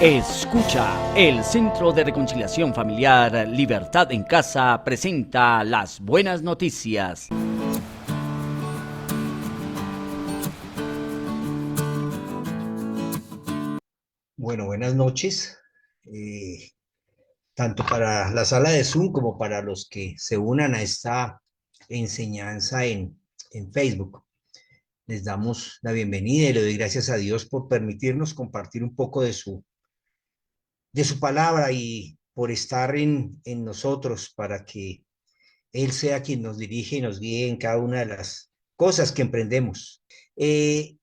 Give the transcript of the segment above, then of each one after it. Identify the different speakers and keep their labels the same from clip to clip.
Speaker 1: Escucha, el Centro de Reconciliación Familiar Libertad en Casa presenta las buenas noticias.
Speaker 2: Bueno, buenas noches, eh, tanto para la sala de Zoom como para los que se unan a esta enseñanza en Facebook. Les damos la bienvenida y le doy gracias a Dios por permitirnos compartir un poco de su palabra y por estar en nosotros para que Él sea quien nos dirige y nos guíe en cada una de las cosas que emprendemos. Eh,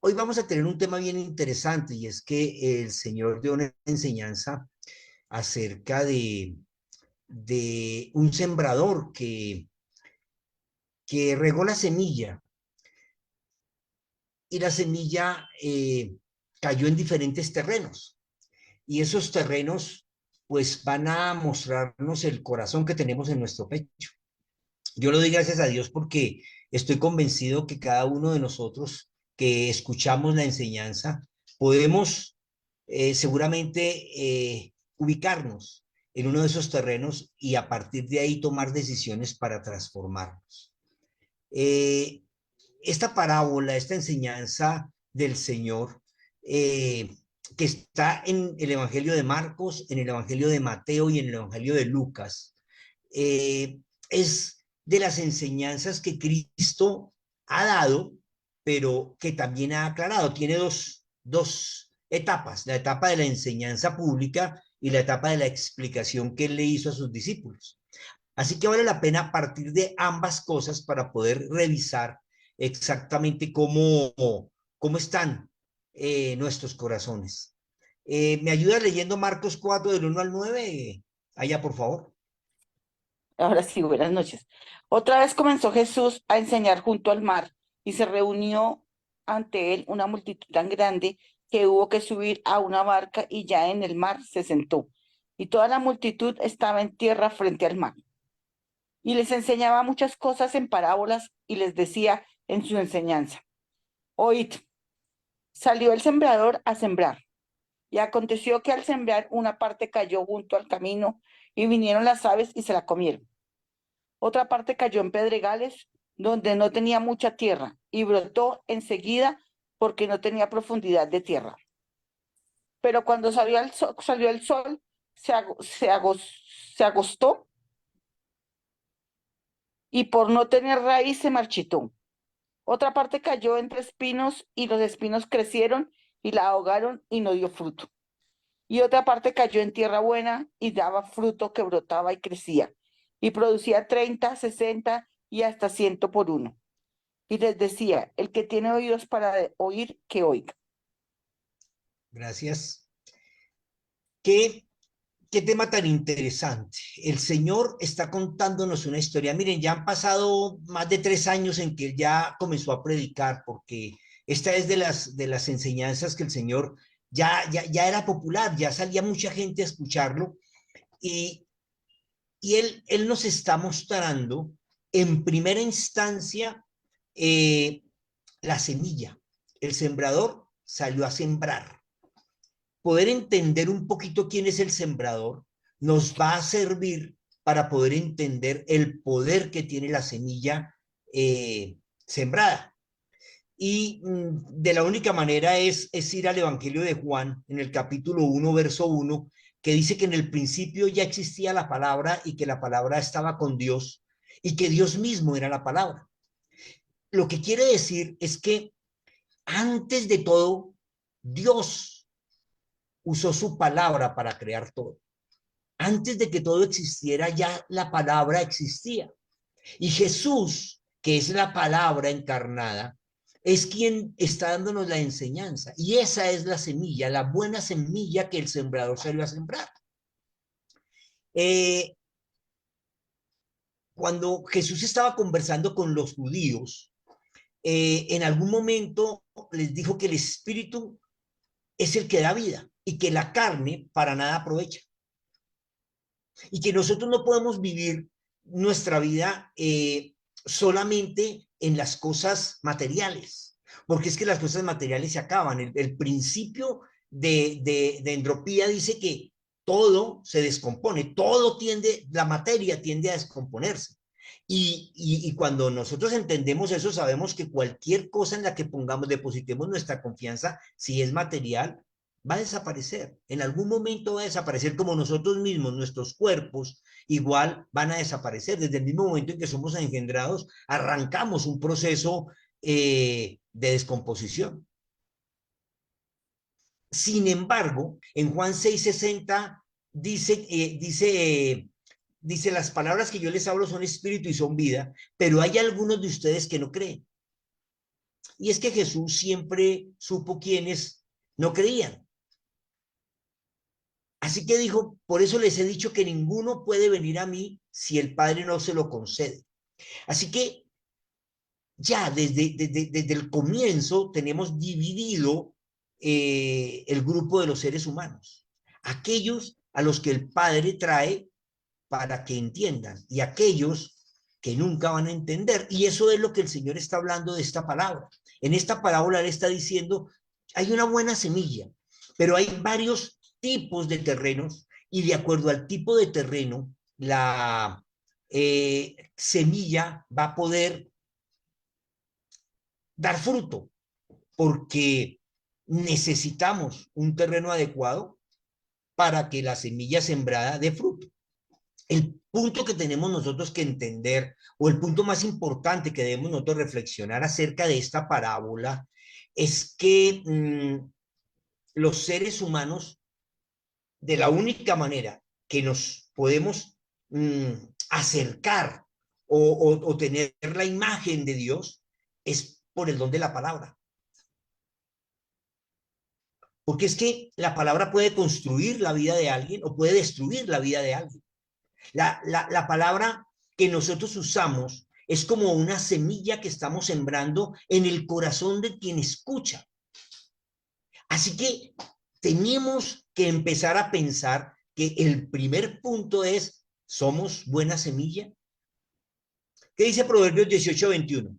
Speaker 2: Hoy vamos a tener un tema bien interesante y es que el Señor dio una enseñanza acerca de un sembrador que regó la semilla y la semilla cayó en diferentes terrenos y esos terrenos pues van a mostrarnos el corazón que tenemos en nuestro pecho. Yo le doy gracias a Dios porque estoy convencido que cada uno de nosotros que escuchamos la enseñanza podemos ubicarnos en uno de esos terrenos y a partir de ahí tomar decisiones para transformarnos. Eh, esta parábola, esta enseñanza del Señor, que está en el Evangelio de Marcos, en el Evangelio de Mateo y en el Evangelio de Lucas, eh, es de las enseñanzas que Cristo ha dado, pero que también ha aclarado. Tiene dos etapas, la etapa de la enseñanza pública y la etapa de la explicación que él le hizo a sus discípulos. Así que vale la pena partir de ambas cosas para poder revisar exactamente cómo están nuestros corazones. ¿Me ayudas leyendo Marcos 4 del 1 al 9? Allá, por favor.
Speaker 3: Ahora sí, buenas noches. Otra vez comenzó Jesús a enseñar junto al mar y se reunió ante él una multitud tan grande que hubo que subir a una barca y ya en el mar se sentó. Y toda la multitud estaba en tierra frente al mar. Y les enseñaba muchas cosas en parábolas y les decía en su enseñanza: Oíd, salió el sembrador a sembrar. Y aconteció que al sembrar una parte cayó junto al camino y vinieron las aves y se la comieron. Otra parte cayó en pedregales donde no tenía mucha tierra y brotó enseguida porque no tenía profundidad de tierra. Pero cuando salió el sol se agostó y por no tener raíz se marchitó. Otra parte cayó entre espinos y los espinos crecieron y la ahogaron y no dio fruto. Y otra parte cayó en tierra buena y daba fruto que brotaba y crecía y producía 30, 60 y hasta 100 por uno. Y les decía: el que tiene oídos para oír, que oiga.
Speaker 2: Gracias. ¿Qué tema tan interesante? El Señor está contándonos una historia. Miren, ya han pasado más de 3 años en que Él ya comenzó a predicar, porque esta es de las enseñanzas que el Señor ya era popular, ya salía mucha gente a escucharlo, y, y él nos está mostrando en primera instancia eh, la semilla. El sembrador salió a sembrar. Poder entender un poquito quién es el sembrador nos va a servir para poder entender el poder que tiene la semilla sembrada. Y de la única manera es ir al Evangelio de Juan, en el capítulo 1, verso 1, que dice que en el principio ya existía la palabra y que la palabra estaba con Dios y que Dios mismo era la palabra. Lo que quiere decir es que antes de todo, Dios usó su palabra para crear todo. Antes de que todo existiera, ya la palabra existía. Y Jesús, que es la palabra encarnada, es quien está dándonos la enseñanza. Y esa es la semilla, la buena semilla que el sembrador salió a sembrar. Eh, Cuando Jesús estaba conversando con los judíos, en algún momento les dijo que el espíritu es el que da vida y que la carne para nada aprovecha. Y que nosotros no podemos vivir nuestra vida solamente en las cosas materiales, porque es que las cosas materiales se acaban. El principio de entropía dice que todo se descompone, todo tiende, la materia tiende a descomponerse. Y cuando nosotros entendemos eso, sabemos que cualquier cosa en la que pongamos, depositemos nuestra confianza, si es material, va a desaparecer. En algún momento va a desaparecer, como nosotros mismos, nuestros cuerpos, igual van a desaparecer. Desde el mismo momento en que somos engendrados, arrancamos un proceso de descomposición. Sin embargo, en Juan 6:60 dice, las palabras que yo les hablo son espíritu y son vida, pero hay algunos de ustedes que no creen. Y es que Jesús siempre supo quiénes no creían. Así que dijo, por eso les he dicho que ninguno puede venir a mí si el Padre no se lo concede. Así que ya desde el comienzo tenemos dividido el grupo de los seres humanos. Aquellos a los que el Padre trae para que entiendan y aquellos que nunca van a entender. Y eso es lo que el Señor está hablando de esta palabra. En esta parábola le está diciendo, hay una buena semilla, pero hay varios tipos de terrenos y de acuerdo al tipo de terreno, la semilla va a poder dar fruto, porque necesitamos un terreno adecuado para que la semilla sembrada dé fruto. El punto que tenemos nosotros que entender, o el punto más importante que debemos nosotros reflexionar acerca de esta parábola, es que los seres humanos, de la única manera que nos podemos acercar o tener la imagen de Dios, es por el don de la palabra. Porque es que la palabra puede construir la vida de alguien o puede destruir la vida de alguien. La palabra que nosotros usamos es como una semilla que estamos sembrando en el corazón de quien escucha. Así que tenemos que empezar a pensar que el primer punto es, ¿somos buena semilla? ¿Qué dice Proverbios 18:21?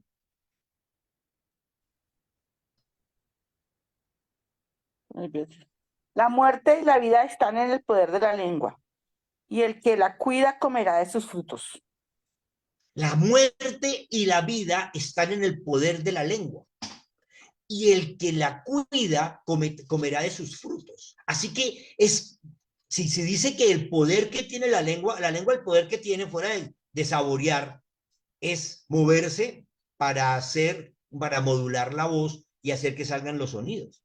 Speaker 3: La muerte y la vida están en el poder de la lengua, y el que la cuida comerá de sus frutos.
Speaker 2: La muerte y la vida están en el poder de la lengua, y el que la cuida comerá de sus frutos. Así que si se dice que el poder que tiene la lengua, el poder que tiene fuera de saborear, es moverse para modular la voz y hacer que salgan los sonidos.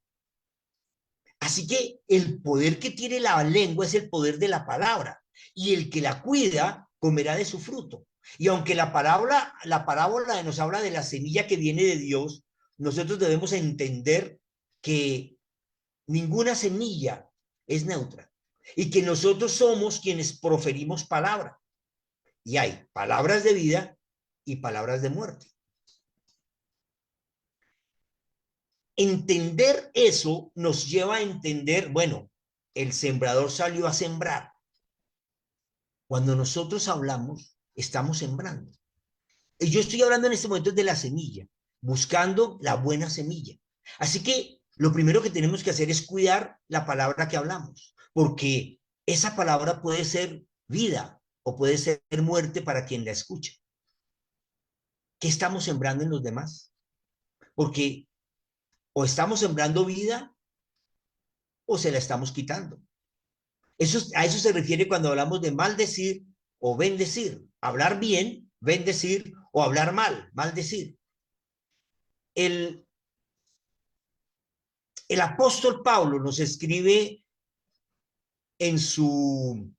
Speaker 2: Así que el poder que tiene la lengua es el poder de la palabra, y el que la cuida comerá de su fruto. Y aunque la parábola nos habla de la semilla que viene de Dios, nosotros debemos entender que ninguna semilla es neutra y que nosotros somos quienes proferimos palabra. Y hay palabras de vida y palabras de muerte. Entender eso nos lleva a entender, bueno, el sembrador salió a sembrar. Cuando nosotros hablamos, estamos sembrando. Y yo estoy hablando en este momento de la semilla, buscando la buena semilla. Así que lo primero que tenemos que hacer es cuidar la palabra que hablamos, porque esa palabra puede ser vida o puede ser muerte para quien la escucha. ¿Qué estamos sembrando en los demás? Porque o estamos sembrando vida o se la estamos quitando. A eso se refiere cuando hablamos de maldecir o bendecir. Hablar bien, bendecir, o hablar mal, maldecir. El apóstol Pablo nos escribe en su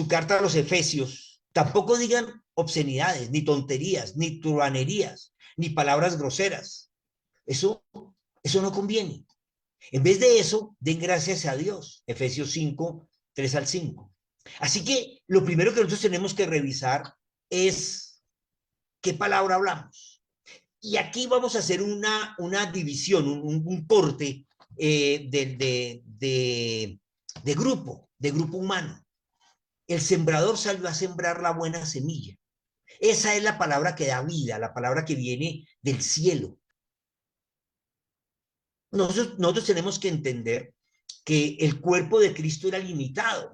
Speaker 2: carta a los Efesios, tampoco digan obscenidades, ni tonterías, ni truhanerías, ni palabras groseras. Eso no conviene. En vez de eso, den gracias a Dios. Efesios 5, 3-5. Así que lo primero que nosotros tenemos que revisar es qué palabra hablamos. Y aquí vamos a hacer una división, un corte de grupo humano. El sembrador salió a sembrar la buena semilla. Esa es la palabra que da vida, la palabra que viene del cielo. nosotros tenemos que entender que el cuerpo de Cristo era limitado.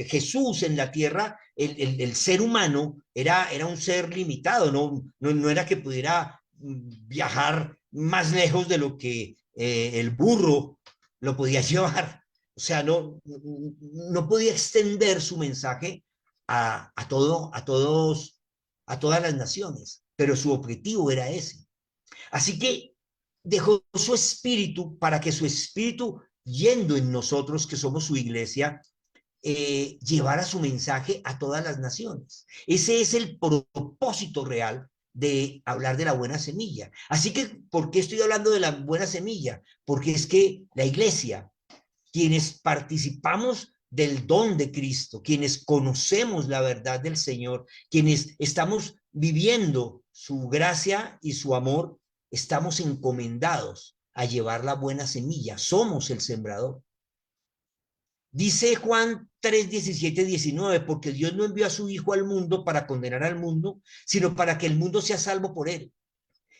Speaker 2: Jesús en la tierra, el ser humano era un ser limitado, no era que pudiera viajar más lejos de lo que el burro lo podía llevar. O sea, no podía extender su mensaje a todas las naciones, pero su objetivo era ese. Así que dejó su espíritu para que su espíritu, yendo en nosotros, que somos su iglesia, llevara su mensaje a todas las naciones. Ese es el propósito real de hablar de la buena semilla. Así que, ¿por qué estoy hablando de la buena semilla? Porque es que la iglesia, quienes participamos del don de Cristo, quienes conocemos la verdad del Señor, quienes estamos viviendo su gracia y su amor, estamos encomendados a llevar la buena semilla. Somos el sembrador. Dice Juan 3, 17, 19, porque Dios no envió a su Hijo al mundo para condenar al mundo, sino para que el mundo sea salvo por él.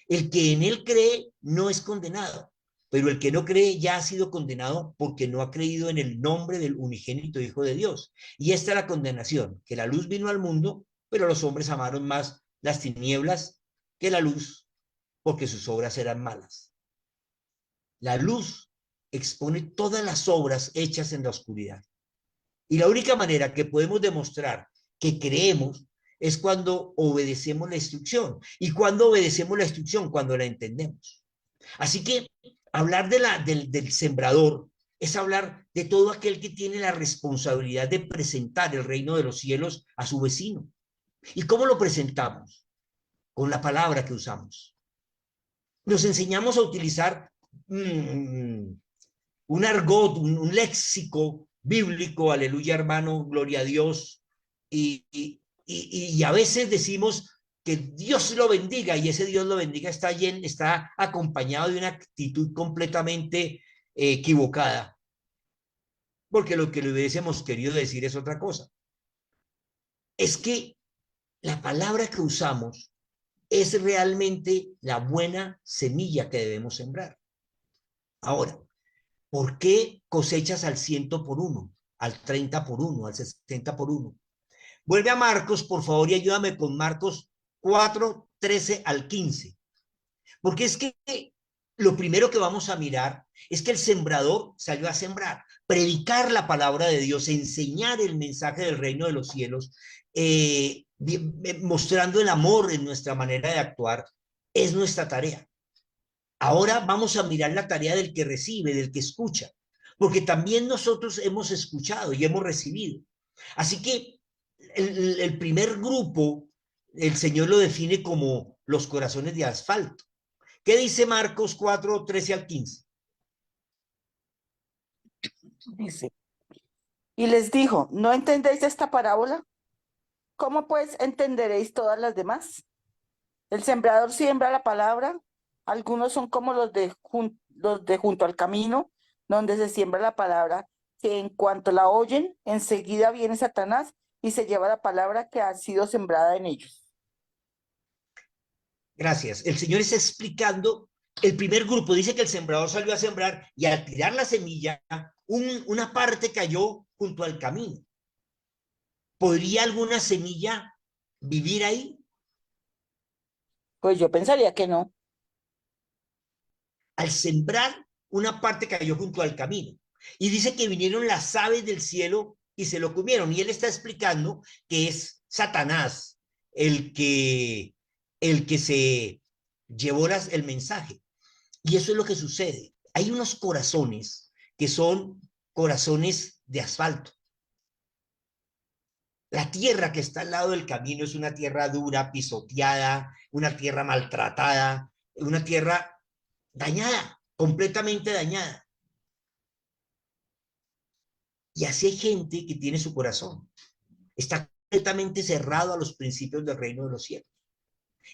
Speaker 2: El que en él cree no es condenado, pero el que no cree ya ha sido condenado porque no ha creído en el nombre del unigénito Hijo de Dios. Y esta es la condenación, que la luz vino al mundo, pero los hombres amaron más las tinieblas que la luz, porque sus obras eran malas. La luz expone todas las obras hechas en la oscuridad. Y la única manera que podemos demostrar que creemos es cuando obedecemos la instrucción. ¿Y cuando obedecemos la instrucción? Cuando la entendemos. Así que hablar del sembrador es hablar de todo aquel que tiene la responsabilidad de presentar el reino de los cielos a su vecino. ¿Y cómo lo presentamos? Con la palabra que usamos. Nos enseñamos a utilizar un argot, un léxico bíblico, aleluya hermano, gloria a Dios, y a veces decimos que Dios lo bendiga, y ese Dios lo bendiga está acompañado de una actitud completamente equivocada, porque lo que le hubiésemos querido decir es otra cosa. Es que la palabra que usamos es realmente la buena semilla que debemos sembrar. Ahora, ¿por qué cosechas al 100 por 1, al 30 por 1, al 60 por 1? Vuelve a Marcos, por favor, y ayúdame con Marcos 4, 13 al 15. Porque es que lo primero que vamos a mirar es que el sembrador salió a sembrar, predicar la palabra de Dios, enseñar el mensaje del reino de los cielos, mostrando el amor en nuestra manera de actuar, es nuestra tarea. Ahora vamos a mirar la tarea del que recibe, del que escucha, porque también nosotros hemos escuchado y hemos recibido. Así que el primer grupo, el Señor lo define como los corazones de asfalto. ¿Qué dice Marcos 4, 13 al 15?
Speaker 3: Dice, y les dijo, ¿no entendéis esta parábola? ¿Cómo pues entenderéis todas las demás? El sembrador siembra la palabra. Algunos son como los de junto al camino, donde se siembra la palabra, que en cuanto la oyen, enseguida viene Satanás y se lleva la palabra que ha sido sembrada en ellos.
Speaker 2: Gracias. El Señor está explicando el primer grupo. Dice que el sembrador salió a sembrar y al tirar la semilla, una parte cayó junto al camino. ¿Podría alguna semilla vivir ahí?
Speaker 3: Pues yo pensaría que no.
Speaker 2: Al sembrar, una parte cayó junto al camino. Y dice que vinieron las aves del cielo y se lo comieron. Y él está explicando que es Satanás el que se llevó el mensaje. Y eso es lo que sucede. Hay unos corazones que son corazones de asfalto. La tierra que está al lado del camino es una tierra dura, pisoteada, una tierra maltratada, una tierra dañada, completamente dañada. Y así hay gente que tiene su corazón. Está completamente cerrado a los principios del reino de los cielos.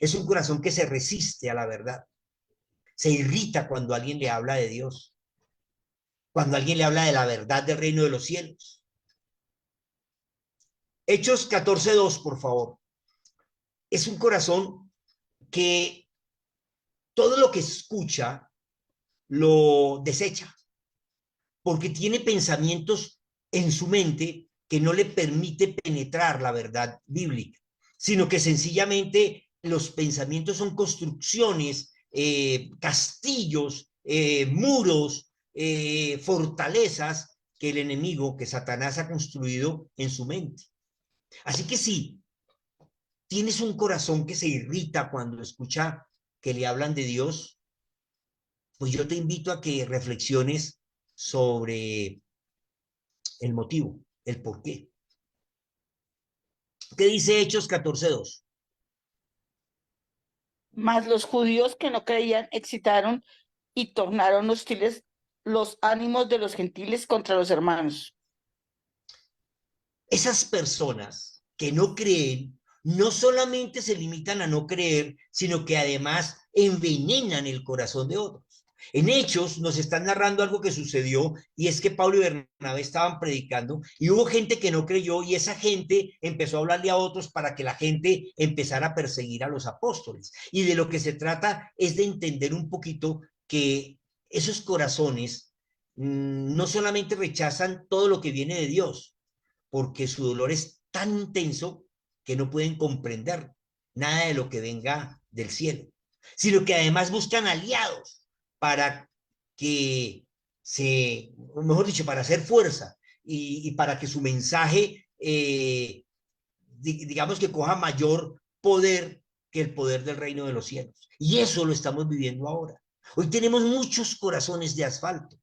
Speaker 2: Es un corazón que se resiste a la verdad. Se irrita cuando alguien le habla de Dios. Cuando alguien le habla de la verdad del reino de los cielos. Hechos 14:2, por favor. Es un corazón que todo lo que escucha lo desecha, porque tiene pensamientos en su mente que no le permite penetrar la verdad bíblica, sino que sencillamente los pensamientos son construcciones, castillos, muros, fortalezas que el enemigo, que Satanás ha construido en su mente. Así que si tienes un corazón que se irrita cuando escucha que le hablan de Dios, pues yo te invito a que reflexiones sobre el motivo, el por qué. ¿Qué dice Hechos 14:2?
Speaker 3: Mas los judíos que no creían excitaron y tornaron hostiles los ánimos de los gentiles contra los hermanos.
Speaker 2: Esas personas que no creen, no solamente se limitan a no creer, sino que además envenenan el corazón de otros. En Hechos nos están narrando algo que sucedió, y es que Pablo y Bernabé estaban predicando y hubo gente que no creyó, y esa gente empezó a hablarle a otros para que la gente empezara a perseguir a los apóstoles. Y de lo que se trata es de entender un poquito que esos corazones no solamente rechazan todo lo que viene de Dios, porque su dolor es tan intenso que no pueden comprender nada de lo que venga del cielo, sino que además buscan aliados para que mejor dicho, para hacer fuerza y para que su mensaje, digamos que coja mayor poder que el poder del reino de los cielos. Y eso lo estamos viviendo ahora. Hoy tenemos muchos corazones de asfalto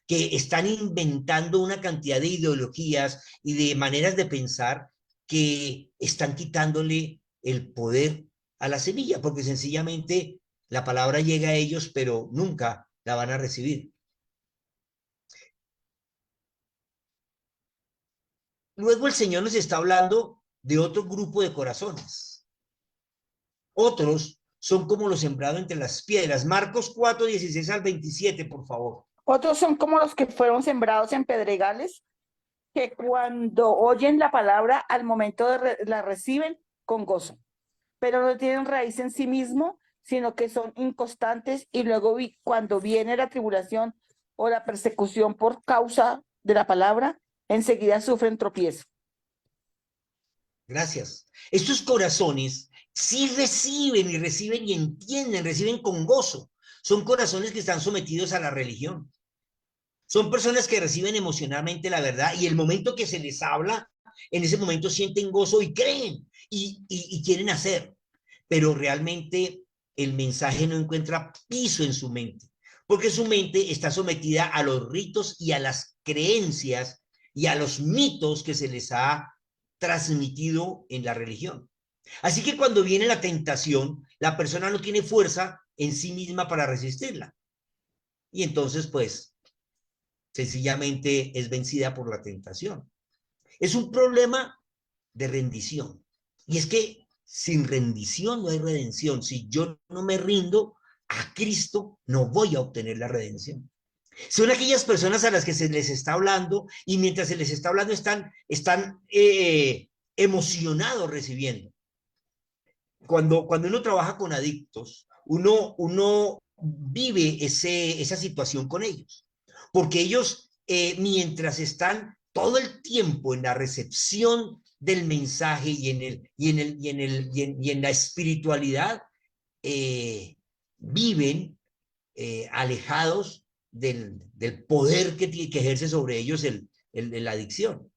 Speaker 2: que están inventando una cantidad de ideologías y de maneras de pensar que están quitándole el poder a la semilla, porque sencillamente la palabra llega a ellos, pero nunca la van a recibir. Luego el Señor nos está hablando de otro grupo de corazones. Otros son como los sembrados entre las piedras. Marcos 4:16-27, por favor.
Speaker 3: Otros son como los que fueron sembrados en pedregales, que cuando oyen la palabra al momento la reciben con gozo, pero no tienen raíz en sí mismo, sino que son inconstantes y luego cuando viene la tribulación o la persecución por causa de la palabra, enseguida sufren tropiezo.
Speaker 2: Gracias. Estos corazones sí reciben y reciben y entienden, reciben con gozo. Son corazones que están sometidos a la religión. Son personas que reciben emocionalmente la verdad y el momento que se les habla, en ese momento sienten gozo y creen y quieren hacer. Pero realmente el mensaje no encuentra piso en su mente, porque su mente está sometida a los ritos y a las creencias y a los mitos que se les ha transmitido en la religión. Así que cuando viene la tentación, la persona no tiene fuerza en sí misma para resistirla. Y entonces, pues, sencillamente es vencida por la tentación. Es un problema de rendición. Y es que sin rendición no hay redención. Si yo no me rindo a Cristo, no voy a obtener la redención. Son aquellas personas a las que se les está hablando y mientras se les está hablando están emocionados recibiendo. Cuando uno trabaja con adictos, uno vive esa situación con ellos, porque ellos, mientras están todo el tiempo en la recepción del mensaje y en la espiritualidad, viven alejados del poder que ejerce sobre ellos la adicción.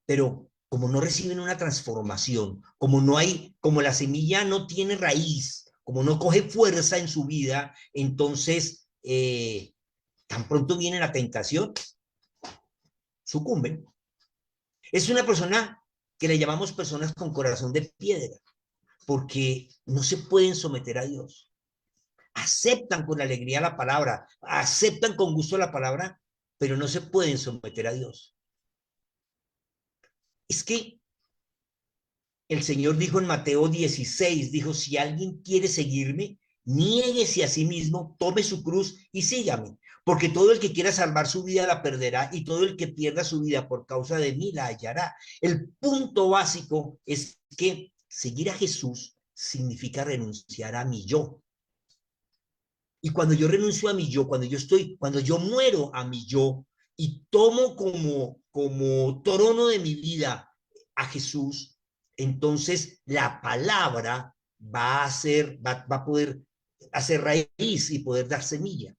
Speaker 2: Pero como no reciben una transformación, como la semilla no tiene raíz, como no coge fuerza en su vida, entonces tan pronto viene la tentación, sucumben. Es una persona que le llamamos personas con corazón de piedra, porque no se pueden someter a Dios. Aceptan con alegría la palabra, aceptan con gusto la palabra, pero no se pueden someter a Dios. Es que el Señor dijo en Mateo 16, dijo, si alguien quiere seguirme, niéguese a sí mismo, tome su cruz y sígame, porque todo el que quiera salvar su vida la perderá y todo el que pierda su vida por causa de mí la hallará. El punto básico es que seguir a Jesús significa renunciar a mi yo. Y cuando yo renuncio a mi yo, cuando yo muero a mi yo y tomo como trono de mi vida a Jesús, entonces la palabra va a poder hacer raíz y poder dar semilla.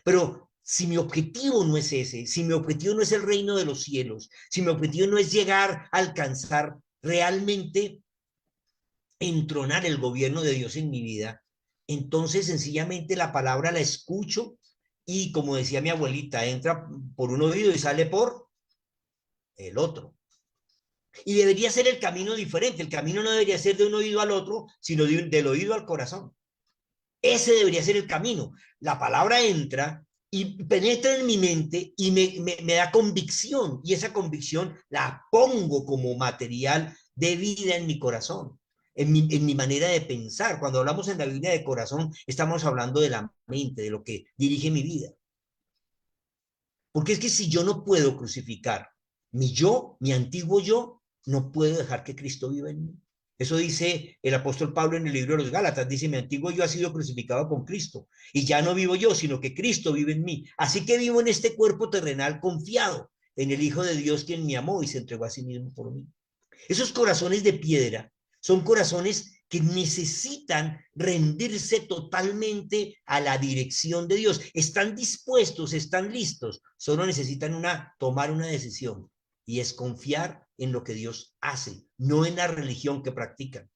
Speaker 2: Pero si mi objetivo no es ese, si mi objetivo no es el reino de los cielos, si mi objetivo no es llegar a alcanzar realmente entronar el gobierno de Dios en mi vida, entonces sencillamente la palabra la escucho y, como decía mi abuelita, entra por un oído y sale por el otro. Y debería ser el camino diferente. El camino no debería ser de un oído al otro, sino del oído al corazón. Ese debería ser el camino. La palabra entra y penetra en mi mente y me da convicción, y esa convicción la pongo como material de vida en mi corazón, en mi manera de pensar. Cuando hablamos en la Biblia de corazón, estamos hablando de la mente, de lo que dirige mi vida. Porque es que si yo no puedo crucificar mi yo, mi antiguo yo, no puedo dejar que Cristo viva en mí. Eso dice el apóstol Pablo en el libro de los Gálatas. Dice: mi antiguo yo ha sido crucificado con Cristo, y ya no vivo yo, sino que Cristo vive en mí. Así que vivo en este cuerpo terrenal confiado en el Hijo de Dios, quien me amó y se entregó a sí mismo por mí. Esos corazones de piedra son corazones que necesitan rendirse totalmente a la dirección de Dios. Están dispuestos, están listos, solo necesitan tomar una decisión, y es confiar en lo que Dios hace, no en la religión que practican.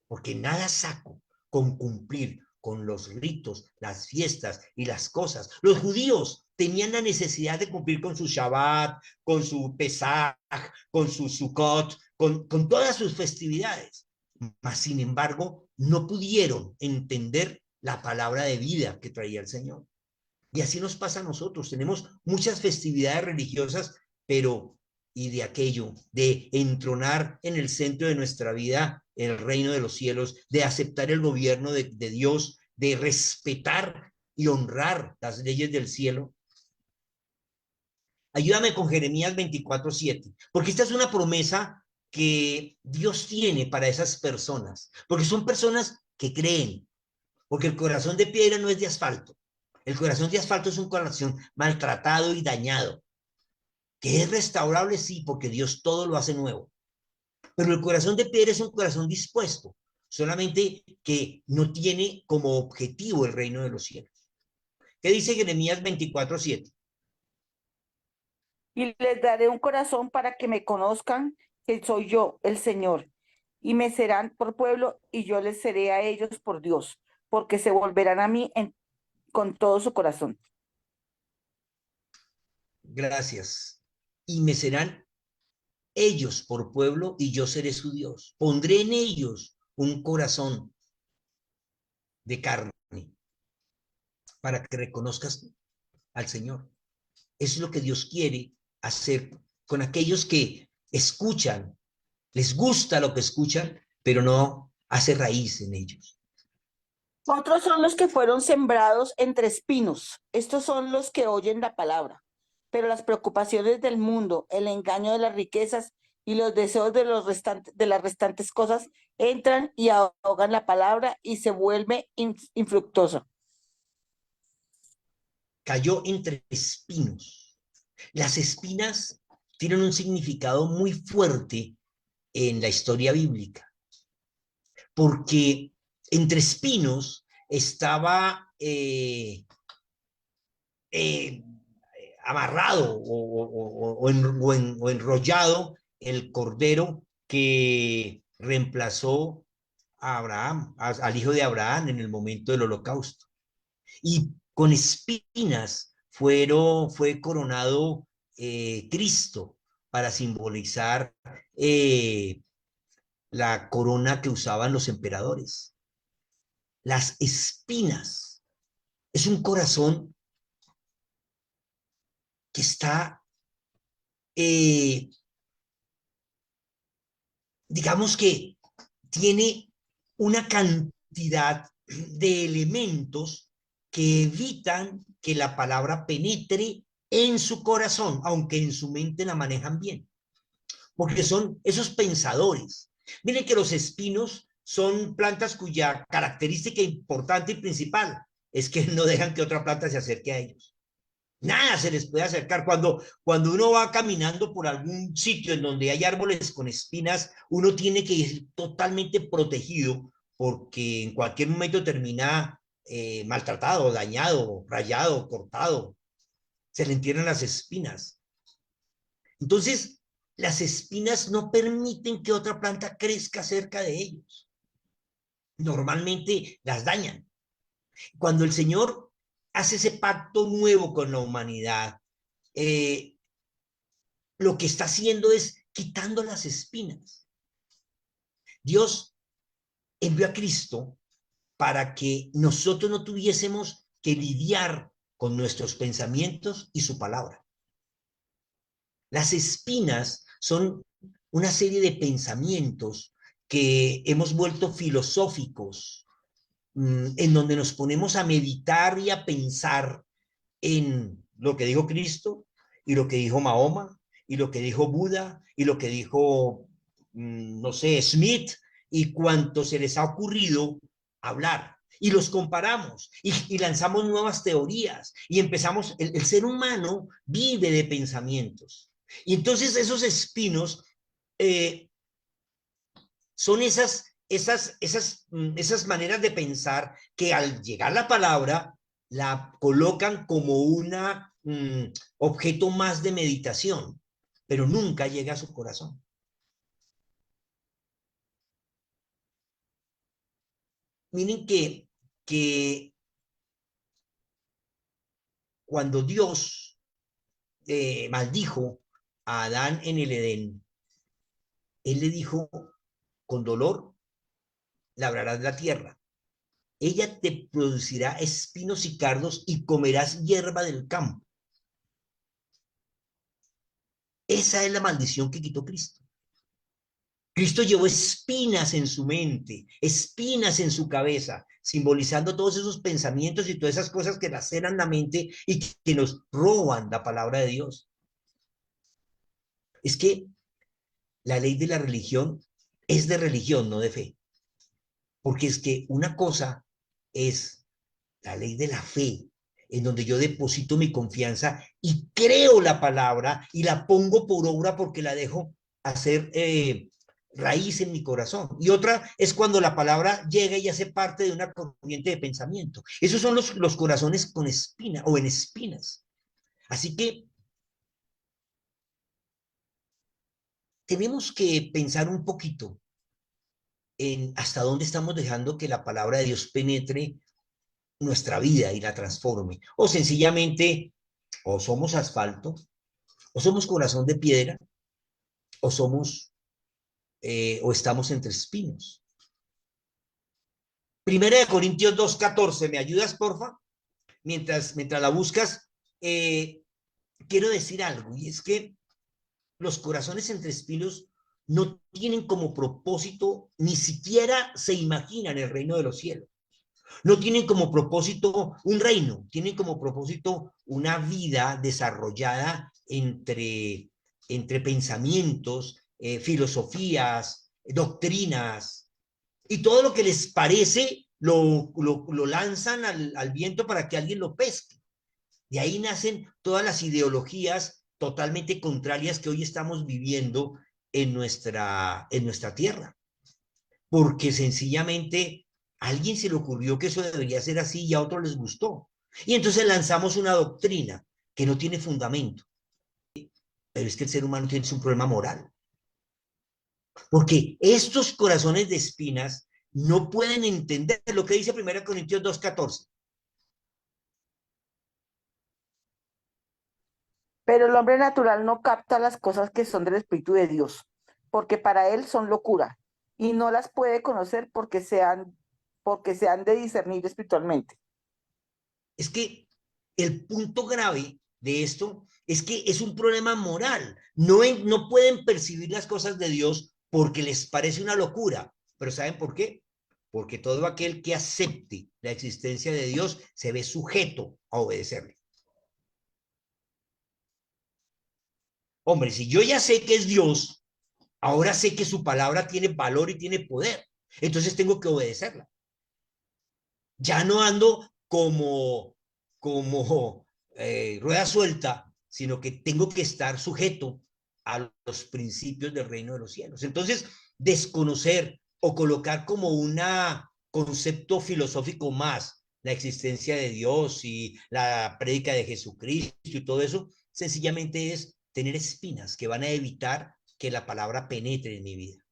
Speaker 2: Porque nada saco con cumplir con los ritos, las fiestas y las cosas. Los judíos tenían la necesidad de cumplir con su Shabbat, con su Pesaj, con su Sukkot, con todas sus festividades. Mas, sin embargo, no pudieron entender la palabra de vida que traía el Señor. Y así nos pasa a nosotros. Tenemos muchas festividades religiosas, pero y de aquello, de entronar en el centro de nuestra vida el reino de los cielos, de aceptar el gobierno de Dios, de respetar y honrar las leyes del cielo. Ayúdame con Jeremías 24:7, porque esta es una promesa que Dios tiene para esas personas, porque son personas que creen, porque el corazón de piedra no es de asfalto. El corazón de asfalto es un corazón maltratado y dañado, que es restaurable, sí, porque Dios todo lo hace nuevo. Pero el corazón de piedra es un corazón dispuesto, solamente que no tiene como objetivo el reino de los cielos. ¿Qué dice Jeremías 24:7?
Speaker 3: Y les daré un corazón para que me conozcan que soy yo, el Señor, y me serán por pueblo y yo les seré a ellos por Dios, porque se volverán a mí con todo su corazón.
Speaker 2: Gracias. Y me serán ellos por pueblo y yo seré su Dios. Pondré en ellos un corazón de carne para que reconozcas al Señor. Eso es lo que Dios quiere hacer con aquellos que escuchan, les gusta lo que escuchan, pero no hace raíz en ellos.
Speaker 3: Otros son los que fueron sembrados entre espinos. Estos son los que oyen la palabra, pero las preocupaciones del mundo, el engaño de las riquezas y los deseos de las restantes cosas entran y ahogan la palabra y se vuelve infructuosa.
Speaker 2: Cayó entre espinos. Las espinas tienen un significado muy fuerte en la historia bíblica, porque entre espinos estaba amarrado o enrollado el cordero que reemplazó a Abraham, al hijo de Abraham en el momento del holocausto. Y con espinas fue coronado Cristo para simbolizar la corona que usaban los emperadores. Las espinas es un corazón que está, digamos que tiene una cantidad de elementos que evitan que la palabra penetre en su corazón, aunque en su mente la manejan bien, porque son esos pensadores. Miren que los espinos son plantas cuya característica importante y principal es que no dejan que otra planta se acerque a ellos. Nada se les puede acercar. Cuando uno va caminando por algún sitio en donde hay árboles con espinas, uno tiene que ir totalmente protegido porque en cualquier momento termina maltratado, dañado, rayado, cortado. Se le entierran las espinas. Entonces, las espinas no permiten que otra planta crezca cerca de ellos. Normalmente las dañan. Cuando el Señor hace ese pacto nuevo con la humanidad, lo que está haciendo es quitando las espinas. Dios envió a Cristo para que nosotros no tuviésemos que lidiar con nuestros pensamientos y su palabra. Las espinas son una serie de pensamientos que hemos vuelto filosóficos, en donde nos ponemos a meditar y a pensar en lo que dijo Cristo y lo que dijo Mahoma y lo que dijo Buda y lo que dijo, no sé, Smith y cuanto se les ha ocurrido hablar. Y los comparamos y lanzamos nuevas teorías y empezamos, el ser humano vive de pensamientos. Y entonces esos espinos son esas maneras de pensar que al llegar la palabra la colocan como un objeto más de meditación, pero nunca llega a su corazón. Miren que cuando Dios maldijo a Adán en el Edén, él le dijo, con dolor labrarás la tierra. Ella te producirá espinos y cardos y comerás hierba del campo. Esa es la maldición que quitó Cristo. Cristo llevó espinas en su mente, espinas en su cabeza, simbolizando todos esos pensamientos y todas esas cosas que laceran la mente y que nos roban la palabra de Dios. Es que la ley de la religión es de religión, no de fe. Porque es que una cosa es la ley de la fe, en donde yo deposito mi confianza y creo la palabra y la pongo por obra porque la dejo hacer raíz en mi corazón. Y otra es cuando la palabra llega y hace parte de una corriente de pensamiento. Esos son los corazones con espina o en espinas. Así que tenemos que pensar un poquito en hasta dónde estamos dejando que la palabra de Dios penetre nuestra vida y la transforme. O sencillamente, o somos asfalto, o somos corazón de piedra, o somos, o estamos entre espinos. Primera de Corintios 2:14, ¿me ayudas, porfa? Mientras la buscas, quiero decir algo, y es que los corazones entre espinos no tienen como propósito, ni siquiera se imaginan el reino de los cielos. No tienen como propósito un reino, tienen como propósito una vida desarrollada entre pensamientos, filosofías, doctrinas, y todo lo que les parece lo lanzan al viento para que alguien lo pesque. De ahí nacen todas las ideologías totalmente contrarias que hoy estamos viviendo en nuestra tierra. Porque sencillamente a alguien se le ocurrió que eso debería ser así y a otros les gustó. Y entonces lanzamos una doctrina que no tiene fundamento. Pero es que el ser humano tiene un problema moral. Porque estos corazones de espinas no pueden entender lo que dice 1 Corintios 2:14.
Speaker 3: Pero el hombre natural no capta las cosas que son del Espíritu de Dios, porque para él son locura, y no las puede conocer porque se han de discernir espiritualmente.
Speaker 2: Es que el punto grave de esto es que es un problema moral. No pueden percibir las cosas de Dios porque les parece una locura. Pero ¿saben por qué? Porque todo aquel que acepte la existencia de Dios se ve sujeto a obedecerle. Hombre, si yo ya sé que es Dios, ahora sé que su palabra tiene valor y tiene poder. Entonces tengo que obedecerla. Ya no ando como, rueda suelta, sino que tengo que estar sujeto a los principios del reino de los cielos. Entonces, desconocer o colocar como un concepto filosófico más la existencia de Dios y la prédica de Jesucristo y todo eso, sencillamente es tener espinas que van a evitar que la palabra penetre en mi vida.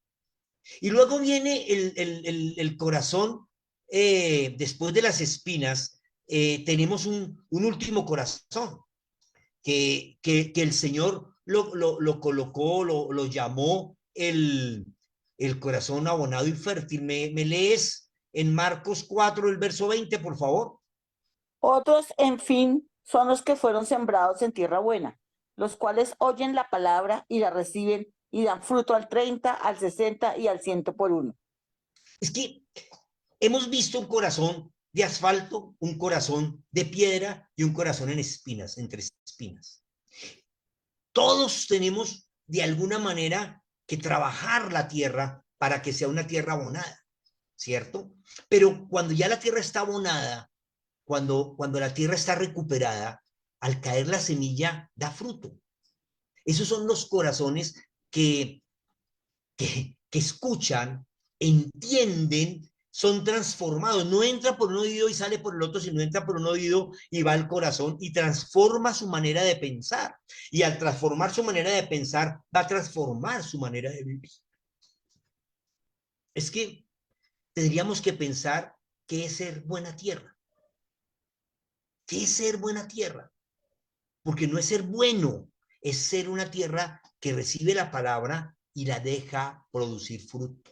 Speaker 2: Y luego viene el corazón, después de las espinas, tenemos un último corazón, que el Señor lo colocó, lo llamó el corazón abonado y fértil. ¿Me lees en Marcos 4, el verso 20, por favor?
Speaker 3: Otros, en fin, son los que fueron sembrados en tierra buena, los cuales oyen la palabra y la reciben y dan fruto al 30, al 60 y al 100 por uno.
Speaker 2: Es que hemos visto un corazón de asfalto, un corazón de piedra y un corazón en espinas, entre espinas. Todos tenemos de alguna manera que trabajar la tierra para que sea una tierra abonada, ¿cierto? Pero cuando ya la tierra está abonada, cuando la tierra está recuperada, al caer la semilla da fruto. Esos son los corazones que escuchan, entienden, son transformados. No entra por un oído y sale por el otro, sino entra por un oído y va al corazón y transforma su manera de pensar. Y al transformar su manera de pensar, va a transformar su manera de vivir. Es que tendríamos que pensar qué es ser buena tierra. ¿Qué es ser buena tierra? Porque no es ser bueno, es ser una tierra que recibe la palabra y la deja producir fruto.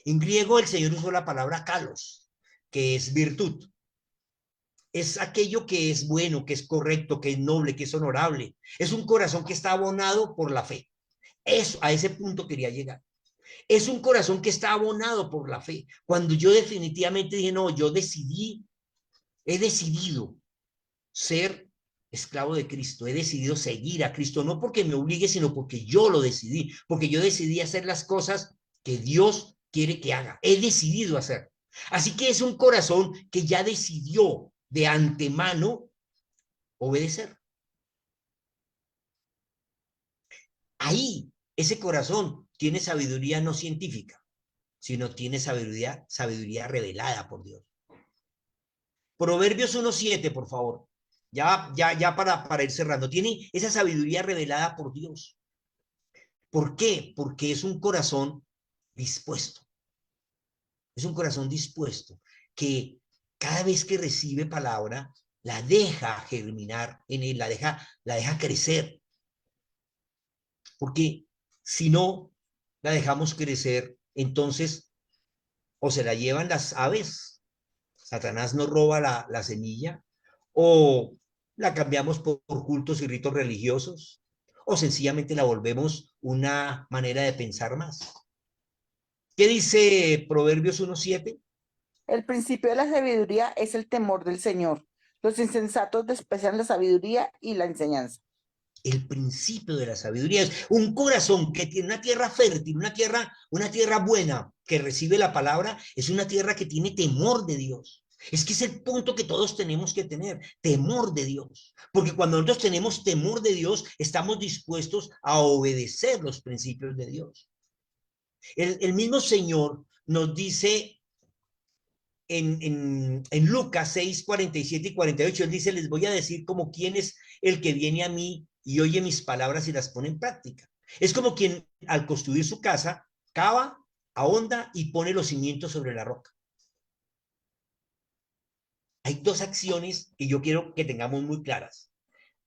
Speaker 2: En griego el Señor usó la palabra kalos, que es virtud. Es aquello que es bueno, que es correcto, que es noble, que es honorable. Es un corazón que está abonado por la fe. Eso, a ese punto quería llegar. Es un corazón que está abonado por la fe. Cuando yo definitivamente dije, no, yo he decidido ser esclavo de Cristo, he decidido seguir a Cristo, no porque me obligue, sino porque yo lo decidí, porque yo decidí hacer las cosas que Dios quiere que haga, he decidido hacer. Así que es un corazón que ya decidió de antemano obedecer. Ahí, ese corazón tiene sabiduría no científica, sino tiene sabiduría revelada por Dios. Proverbios 1:7, por favor. Ya para ir cerrando. Tiene esa sabiduría revelada por Dios. ¿Por qué? Porque es un corazón dispuesto. Es un corazón dispuesto que cada vez que recibe palabra, la deja germinar en él, la deja crecer. Porque si no la dejamos crecer, entonces o se la llevan las aves, Satanás nos roba la semilla, o la cambiamos por cultos y ritos religiosos, o sencillamente la volvemos una manera de pensar más. ¿Qué dice Proverbios 1:7?
Speaker 3: El principio de la sabiduría es el temor del Señor. Los insensatos desprecian la sabiduría y la enseñanza.
Speaker 2: El principio de la sabiduría es un corazón que tiene una tierra fértil, una tierra buena que recibe la palabra, es una tierra que tiene temor de Dios. Es que es el punto que todos tenemos que tener, temor de Dios. Porque cuando nosotros tenemos temor de Dios, estamos dispuestos a obedecer los principios de Dios. El mismo Señor nos dice en Lucas 6:47 y 48, él dice, les voy a decir como quién es el que viene a mí y oye mis palabras y las pone en práctica. Es como quien al construir su casa, cava, ahonda y pone los cimientos sobre la roca. Hay dos acciones que yo quiero que tengamos muy claras.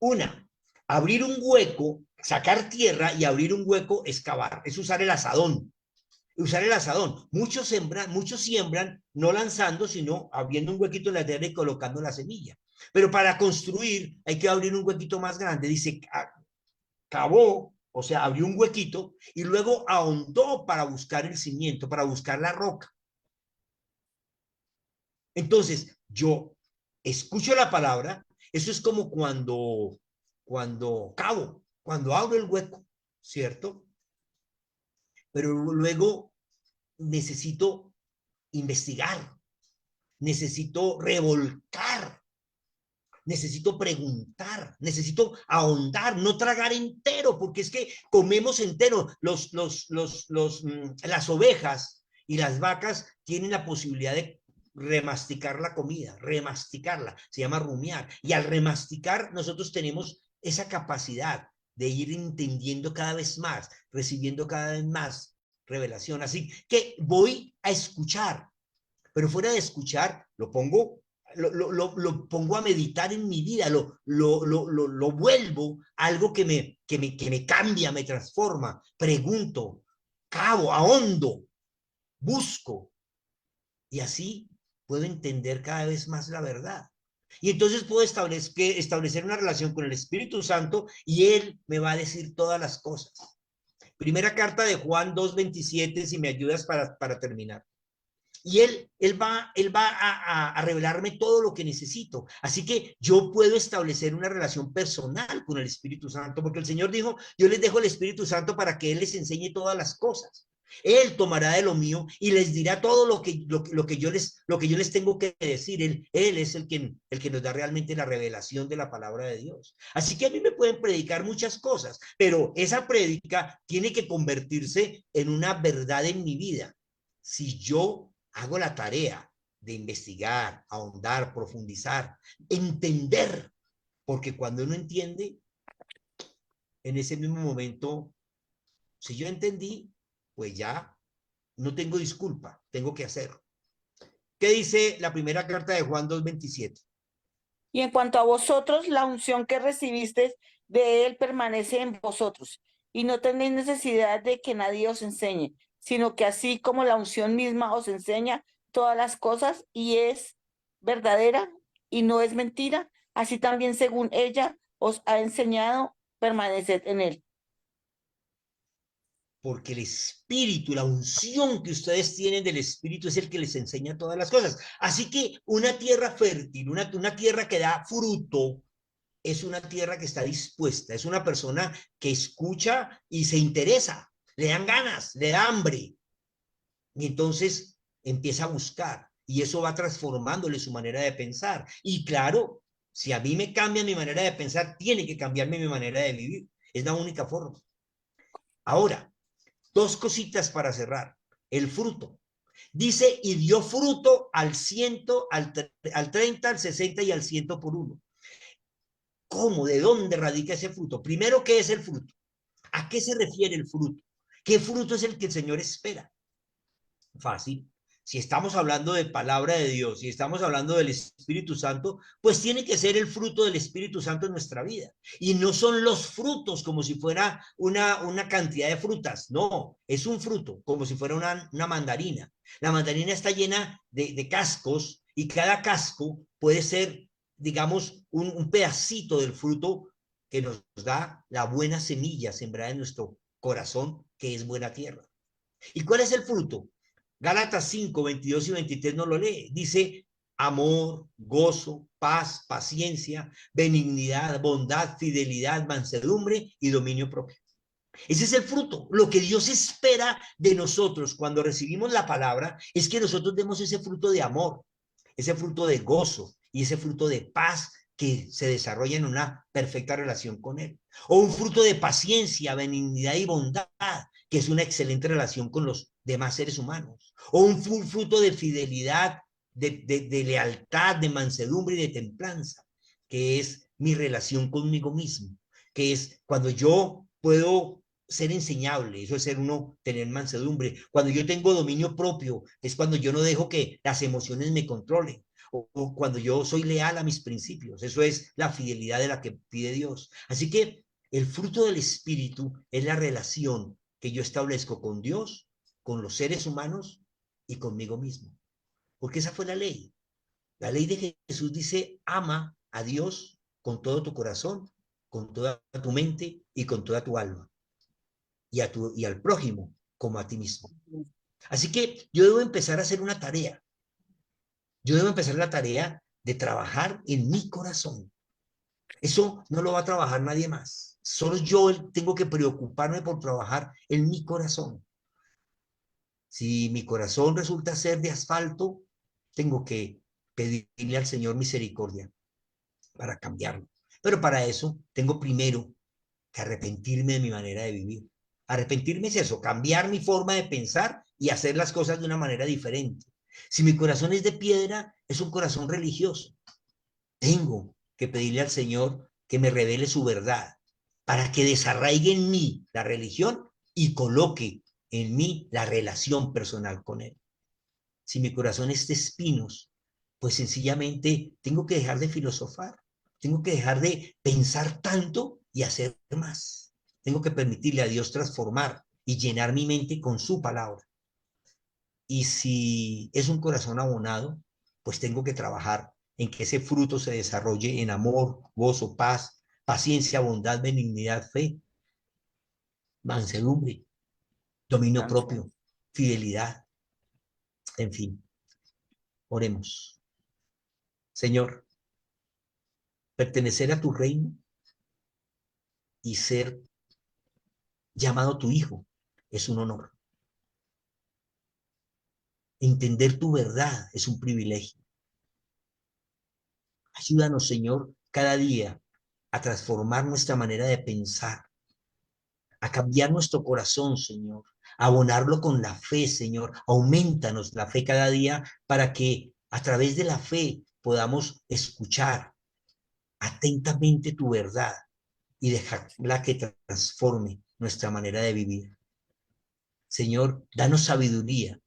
Speaker 2: Una, abrir un hueco, sacar tierra y abrir un hueco es cavar, es usar el asadón. Usar el asadón. Muchos siembran no lanzando, sino abriendo un huequito en la tierra y colocando la semilla. Pero para construir hay que abrir un huequito más grande. Dice, cavó, o sea, abrió un huequito y luego ahondó para buscar el cimiento, para buscar la roca. Entonces, yo escucho la palabra, eso es como cuando cavo, cuando abro el hueco, ¿cierto? Pero luego necesito investigar, necesito revolcar, necesito preguntar, necesito ahondar, no tragar entero, porque es que comemos entero. Las ovejas y las vacas tienen la posibilidad de remasticar la comida, remasticarla, se llama rumiar. Y al remasticar nosotros tenemos esa capacidad de ir entendiendo cada vez más, recibiendo cada vez más revelación. Así que voy a escuchar, pero fuera de escuchar, lo pongo a meditar en mi vida, lo vuelvo algo que me cambia, me transforma, pregunto, cavo, ahondo, busco, y así puedo entender cada vez más la verdad. Y entonces puedo establecer una relación con el Espíritu Santo y Él me va a decir todas las cosas. Primera carta de Juan 2:27, si me ayudas para terminar. Y él va a revelarme todo lo que necesito. Así que yo puedo establecer una relación personal con el Espíritu Santo, porque el Señor dijo, yo les dejo el Espíritu Santo para que Él les enseñe todas las cosas. Él tomará de lo mío y les dirá todo lo que yo les tengo que decir. Él es el que nos da realmente la revelación de la palabra de Dios. Así que a mí me pueden predicar muchas cosas, pero esa prédica tiene que convertirse en una verdad en mi vida. Si yo hago la tarea de investigar, ahondar, profundizar, entender, porque cuando uno entiende, en ese mismo momento, si yo entendí, pues ya no tengo disculpa, tengo que hacerlo. ¿Qué dice la primera carta de Juan 2:27?
Speaker 3: Y en cuanto a vosotros, la unción que recibisteis de él permanece en vosotros, y no tenéis necesidad de que nadie os enseñe, sino que así como la unción misma os enseña todas las cosas y es verdadera y no es mentira, así también según ella os ha enseñado, permaneced en él.
Speaker 2: Porque el Espíritu, la unción que ustedes tienen del Espíritu es el que les enseña todas las cosas. Así que una tierra fértil, una tierra que da fruto, es una tierra que está dispuesta, es una persona que escucha y se interesa, le dan ganas, le da hambre, y entonces empieza a buscar, y eso va transformándole su manera de pensar. Y claro, si a mí me cambia mi manera de pensar, tiene que cambiarme mi manera de vivir. Es la única forma. Ahora, dos cositas para cerrar. El fruto. Dice, y dio fruto al 100, al 30, al 60 y al 100 por uno. ¿Cómo? ¿De dónde radica ese fruto? Primero, ¿qué es el fruto? ¿A qué se refiere el fruto? ¿Qué fruto es el que el Señor espera? Fácil. Si estamos hablando de palabra de Dios, si estamos hablando del Espíritu Santo, pues tiene que ser el fruto del Espíritu Santo en nuestra vida. Y no son los frutos como si fuera una cantidad de frutas. No, es un fruto, como si fuera una mandarina. La mandarina está llena de cascos y cada casco puede ser, digamos, un pedacito del fruto que nos da la buena semilla sembrada en nuestro corazón, que es buena tierra. ¿Y cuál es el fruto? Gálatas 5, 22 y 23 no lo lee. Dice amor, gozo, paz, paciencia, benignidad, bondad, fidelidad, mansedumbre y dominio propio. Ese es el fruto. Lo que Dios espera de nosotros cuando recibimos la palabra es que nosotros demos ese fruto de amor, ese fruto de gozo y ese fruto de paz que se desarrolla en una perfecta relación con Él. O un fruto de paciencia, benignidad y bondad, que es una excelente relación con los demás seres humanos. O un fruto de fidelidad, de lealtad, de mansedumbre y de templanza, que es mi relación conmigo mismo, que es cuando yo puedo ser enseñable, eso es ser uno, tener mansedumbre. Cuando yo tengo dominio propio, es cuando yo no dejo que las emociones me controlen. O cuando yo soy leal a mis principios, eso es la fidelidad de la que pide Dios. Así que el fruto del Espíritu es la relación que yo establezco con Dios, con los seres humanos y conmigo mismo. Porque esa fue la ley. La ley de Jesús dice, ama a Dios con todo tu corazón, con toda tu mente y con toda tu alma. Y al prójimo como a ti mismo. Así que yo debo empezar a hacer una tarea. Yo debo empezar la tarea de trabajar en mi corazón. Eso no lo va a trabajar nadie más. Solo yo tengo que preocuparme por trabajar en mi corazón. Si mi corazón resulta ser de asfalto, tengo que pedirle al Señor misericordia para cambiarlo. Pero para eso tengo primero que arrepentirme de mi manera de vivir. Arrepentirme es eso, cambiar mi forma de pensar y hacer las cosas de una manera diferente. Si mi corazón es de piedra, es un corazón religioso. Tengo que pedirle al Señor que me revele su verdad para que desarraigue en mí la religión y coloque en mí la relación personal con Él. Si mi corazón es de espinos, pues sencillamente tengo que dejar de filosofar, tengo que dejar de pensar tanto y hacer más. Tengo que permitirle a Dios transformar y llenar mi mente con su palabra. Y si es un corazón abonado, pues tengo que trabajar en que ese fruto se desarrolle en amor, gozo, paz, paciencia, bondad, benignidad, fe, mansedumbre, dominio propio, fidelidad, en fin. Oremos. Señor, pertenecer a tu reino y ser llamado tu hijo es un honor. Entender tu verdad es un privilegio. Ayúdanos, Señor, cada día a transformar nuestra manera de pensar, a cambiar nuestro corazón, Señor, a abonarlo con la fe, Señor. Aumentanos la fe cada día para que a través de la fe podamos escuchar atentamente tu verdad y dejarla que transforme nuestra manera de vivir. Señor, danos sabiduría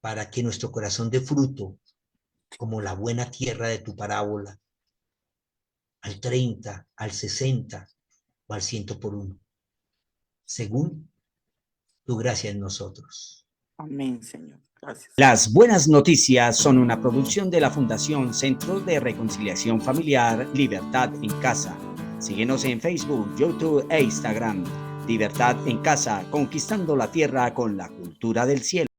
Speaker 2: para que nuestro corazón dé fruto como la buena tierra de tu parábola, al 30, al 60 o al 100 por uno, según tu gracia en nosotros.
Speaker 3: Amén, Señor. Gracias.
Speaker 1: Las buenas noticias son una producción de la Fundación Centro de Reconciliación Familiar Libertad en Casa. Síguenos en Facebook, YouTube e Instagram. Libertad en Casa, conquistando la tierra con la cultura del cielo.